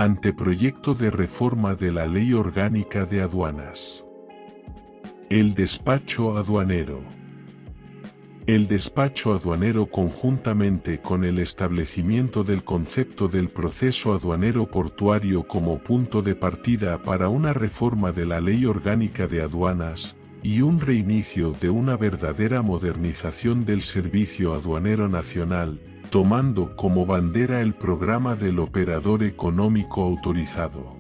Anteproyecto de reforma de la Ley Orgánica de Aduanas. El despacho aduanero. El despacho aduanero, conjuntamente con el establecimiento del concepto del proceso aduanero portuario como punto de partida para una reforma de la Ley Orgánica de Aduanas, y un reinicio de una verdadera modernización del Servicio Aduanero Nacional, tomando como bandera el programa del operador económico autorizado.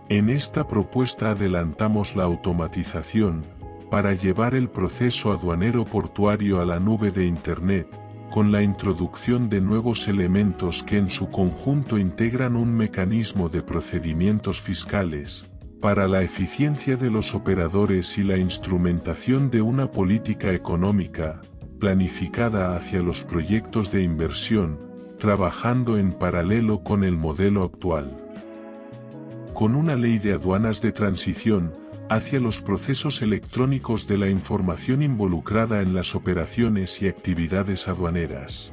En esta propuesta adelantamos la automatización, para llevar el proceso aduanero portuario a la nube de Internet, con la introducción de nuevos elementos que en su conjunto integran un mecanismo de procedimientos fiscales, para la eficiencia de los operadores y la instrumentación de una política económica, planificada hacia los proyectos de inversión, trabajando en paralelo con el modelo actual. Con una ley de aduanas de transición, hacia los procesos electrónicos de la información involucrada en las operaciones y actividades aduaneras.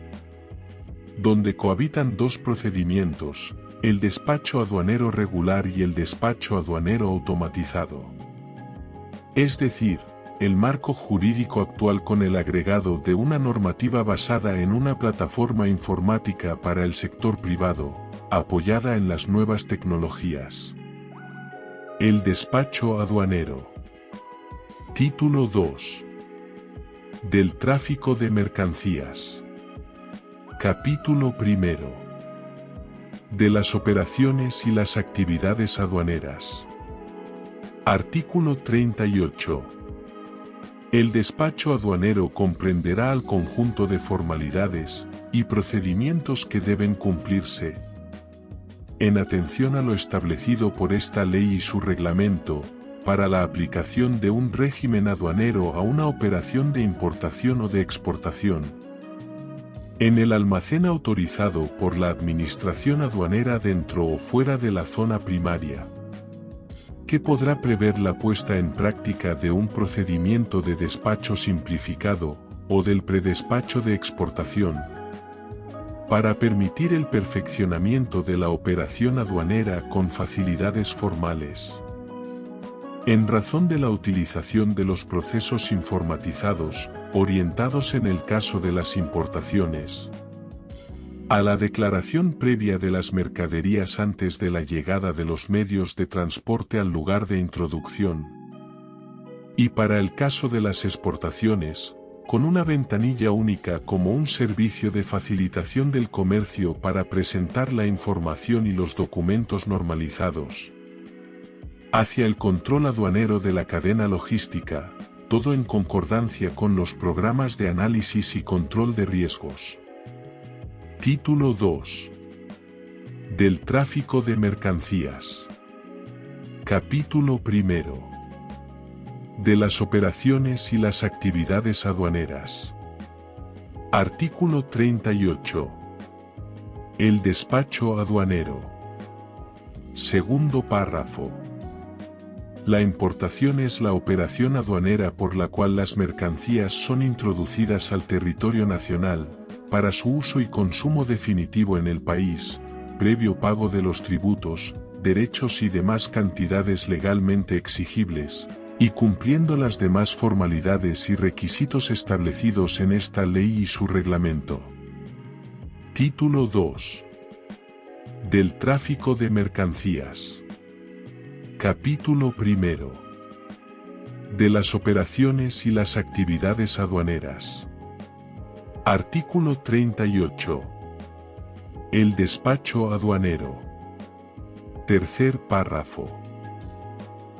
Donde cohabitan dos procedimientos, el despacho aduanero regular y el despacho aduanero automatizado. Es decir, el marco jurídico actual con el agregado de una normativa basada en una plataforma informática para el sector privado, apoyada en las nuevas tecnologías. El despacho aduanero. Título 2. Del tráfico de mercancías. Capítulo 1. De las operaciones y las actividades aduaneras. Artículo 38. El despacho aduanero comprenderá al conjunto de formalidades y procedimientos que deben cumplirse, en atención a lo establecido por esta ley y su reglamento, para la aplicación de un régimen aduanero a una operación de importación o de exportación, en el almacén autorizado por la Administración Aduanera dentro o fuera de la zona primaria, que podrá prever la puesta en práctica de un procedimiento de despacho simplificado, o del predespacho de exportación, para permitir el perfeccionamiento de la operación aduanera con facilidades formales. En razón de la utilización de los procesos informatizados, orientados en el caso de las importaciones, a la declaración previa de las mercaderías antes de la llegada de los medios de transporte al lugar de introducción, y para el caso de las exportaciones, con una ventanilla única como un servicio de facilitación del comercio para presentar la información y los documentos normalizados, hacia el control aduanero de la cadena logística, todo en concordancia con los programas de análisis y control de riesgos. Título 2. Del tráfico de mercancías. Capítulo 1. De las operaciones y las actividades aduaneras. Artículo 38. El despacho aduanero. Segundo párrafo. La importación es la operación aduanera por la cual las mercancías son introducidas al territorio nacional, para su uso y consumo definitivo en el país, previo pago de los tributos, derechos y demás cantidades legalmente exigibles, y cumpliendo las demás formalidades y requisitos establecidos en esta ley y su reglamento. Título 2. Del tráfico de mercancías. Capítulo 1. De las operaciones y las actividades aduaneras. Artículo 38. El despacho aduanero. Tercer párrafo.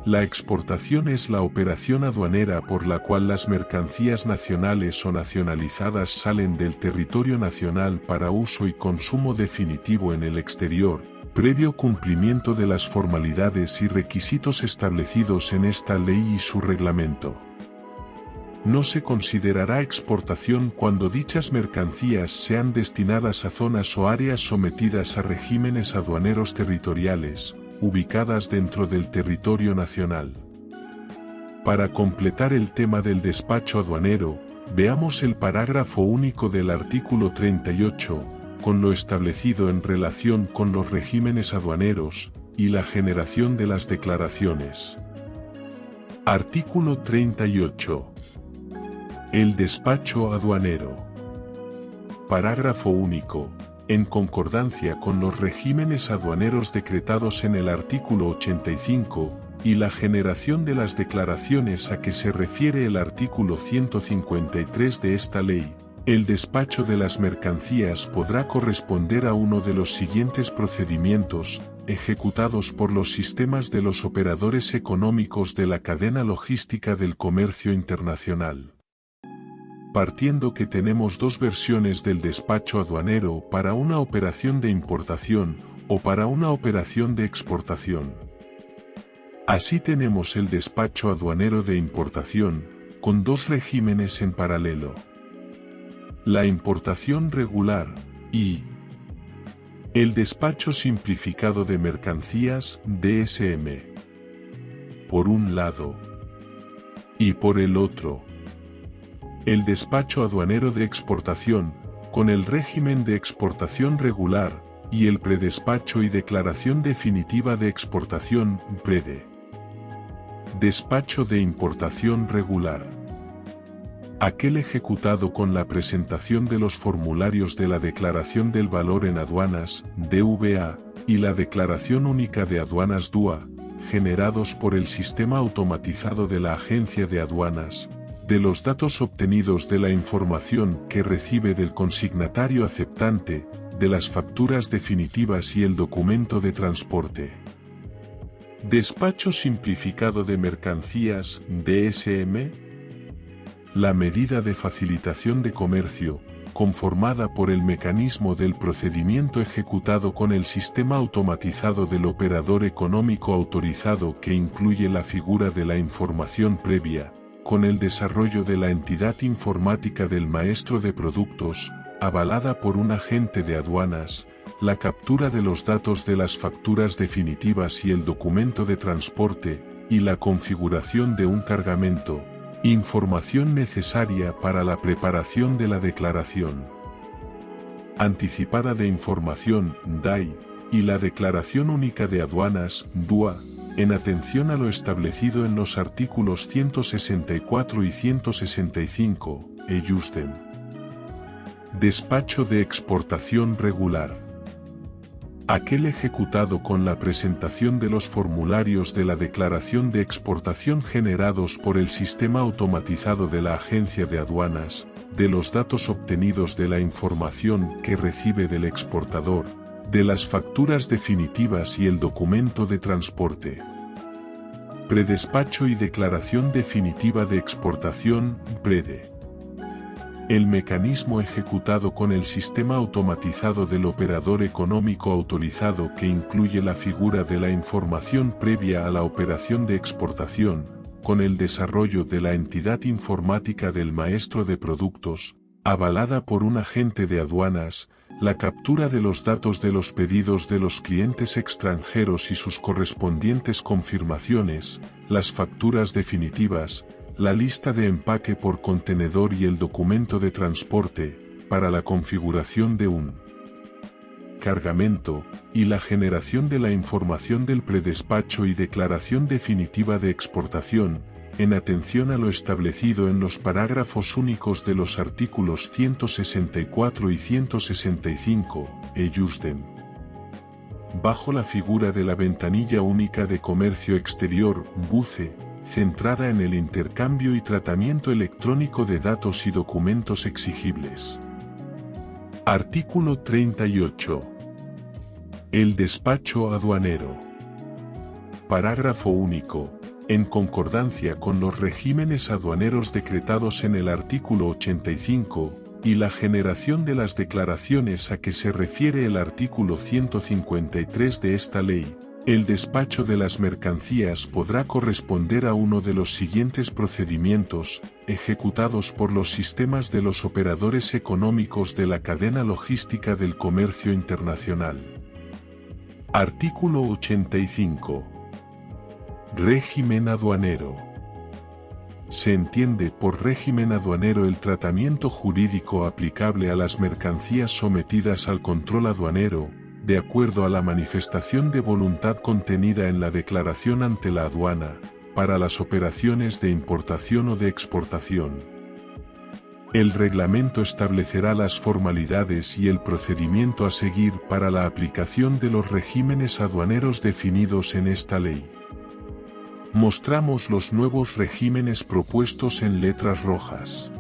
La exportación es la operación aduanera por la cual las mercancías nacionales o nacionalizadas salen del territorio nacional para uso y consumo definitivo en el exterior, previo cumplimiento de las formalidades y requisitos establecidos en esta ley y su reglamento. No se considerará exportación cuando dichas mercancías sean destinadas a zonas o áreas sometidas a regímenes aduaneros territoriales, ubicadas dentro del territorio nacional. Para completar el tema del despacho aduanero, veamos el parágrafo único del artículo 38, con lo establecido en relación con los regímenes aduaneros y la generación de las declaraciones. Artículo 38. El despacho aduanero. Parágrafo único. En concordancia con los regímenes aduaneros decretados en el artículo 85, y la generación de las declaraciones a que se refiere el artículo 153 de esta ley, el despacho de las mercancías podrá corresponder a uno de los siguientes procedimientos, ejecutados por los sistemas de los operadores económicos de la cadena logística del comercio internacional. Partiendo que tenemos dos versiones del despacho aduanero para una operación de importación o para una operación de exportación. Así tenemos el despacho aduanero de importación, con dos regímenes en paralelo. La importación regular y el despacho simplificado de mercancías, DSM. Por un lado. Y por el otro. El despacho aduanero de exportación, con el régimen de exportación regular, y el predespacho y declaración definitiva de exportación, PREDE. Despacho de importación regular. Aquel ejecutado con la presentación de los formularios de la Declaración del Valor en Aduanas, DVA, y la Declaración Única de Aduanas DUA, generados por el sistema automatizado de la Agencia de Aduanas, de los datos obtenidos de la información que recibe del consignatario aceptante, de las facturas definitivas y el documento de transporte. Despacho simplificado de mercancías, DSM. La medida de facilitación de comercio, conformada por el mecanismo del procedimiento ejecutado con el sistema automatizado del operador económico autorizado que incluye la figura de la información previa, con el desarrollo de la entidad informática del maestro de productos, avalada por un agente de aduanas, la captura de los datos de las facturas definitivas y el documento de transporte, y la configuración de un cargamento, información necesaria para la preparación de la declaración anticipada de información, DAI, y la Declaración Única de Aduanas, DUA, en atención a lo establecido en los artículos 164 y 165, EUSTEM. Despacho de exportación regular. Aquel ejecutado con la presentación de los formularios de la declaración de exportación generados por el sistema automatizado de la Agencia de Aduanas, de los datos obtenidos de la información que recibe del exportador, de las facturas definitivas y el documento de transporte. Predespacho y declaración definitiva de exportación, PREDE. El mecanismo ejecutado con el sistema automatizado del operador económico autorizado que incluye la figura de la información previa a la operación de exportación, con el desarrollo de la entidad informática del maestro de productos, avalada por un agente de aduanas, la captura de los datos de los pedidos de los clientes extranjeros y sus correspondientes confirmaciones, las facturas definitivas, la lista de empaque por contenedor y el documento de transporte, para la configuración de un cargamento, y la generación de la información del predespacho y declaración definitiva de exportación, en atención a lo establecido en los parágrafos únicos de los artículos 164 y 165, EUSTEM. Bajo la figura de la Ventanilla Única de Comercio Exterior, BUCE, centrada en el intercambio y tratamiento electrónico de datos y documentos exigibles. Artículo 38. El despacho aduanero. Parágrafo único. En concordancia con los regímenes aduaneros decretados en el artículo 85, y la generación de las declaraciones a que se refiere el artículo 153 de esta ley, el despacho de las mercancías podrá corresponder a uno de los siguientes procedimientos, ejecutados por los sistemas de los operadores económicos de la cadena logística del comercio internacional. Artículo 85. Régimen aduanero. se entiende por régimen aduanero el tratamiento jurídico aplicable a las mercancías sometidas al control aduanero, de acuerdo a la manifestación de voluntad contenida en la declaración ante la aduana, para las operaciones de importación o de exportación. El reglamento establecerá las formalidades y el procedimiento a seguir para la aplicación de los regímenes aduaneros definidos en esta ley. Mostramos los nuevos regímenes propuestos en letras rojas.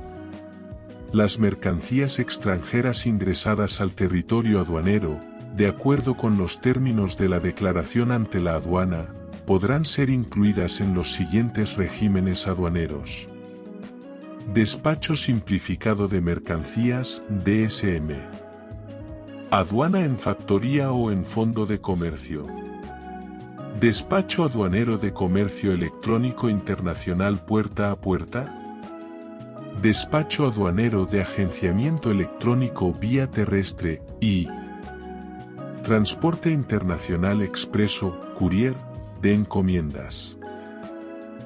Las mercancías extranjeras ingresadas al territorio aduanero, de acuerdo con los términos de la declaración ante la aduana, podrán ser incluidas en los siguientes regímenes aduaneros. Despacho simplificado de mercancías, DSM. Aduana en factoría o en fondo de comercio. Despacho aduanero de comercio electrónico internacional puerta a puerta. Despacho aduanero de agenciamiento electrónico vía terrestre y transporte internacional expreso, courier, de encomiendas.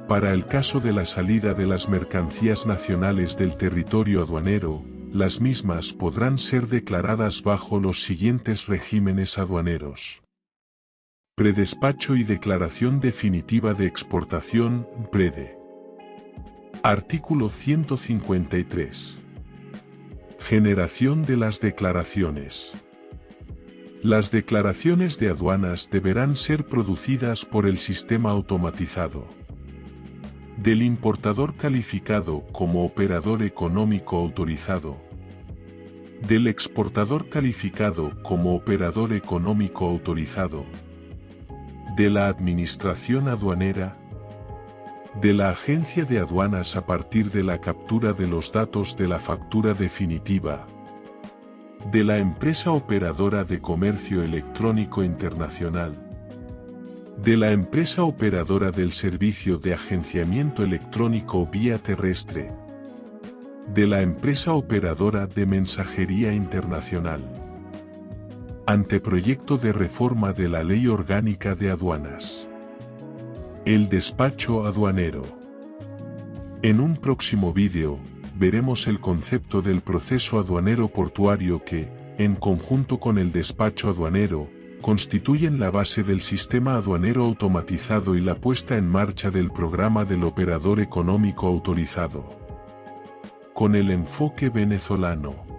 Para el caso de la salida de las mercancías nacionales del territorio aduanero, las mismas podrán ser declaradas bajo los siguientes regímenes aduaneros. Predespacho y declaración definitiva de exportación, PREDE. Artículo 153. Generación de las declaraciones. Las declaraciones de aduanas deberán ser producidas por el sistema automatizado del importador calificado como operador económico autorizado, del exportador calificado como operador económico autorizado, de la Administración Aduanera, de la Agencia de Aduanas a partir de la captura de los datos de la factura definitiva, de la empresa operadora de comercio electrónico internacional, de la empresa operadora del servicio de agenciamiento electrónico vía terrestre, de la empresa operadora de mensajería internacional. Anteproyecto de reforma de la Ley Orgánica de Aduanas. El despacho aduanero. En un próximo vídeo, veremos el concepto del proceso aduanero portuario que, en conjunto con el despacho aduanero, constituyen la base del sistema aduanero automatizado y la puesta en marcha del programa del operador económico autorizado. Con el enfoque venezolano.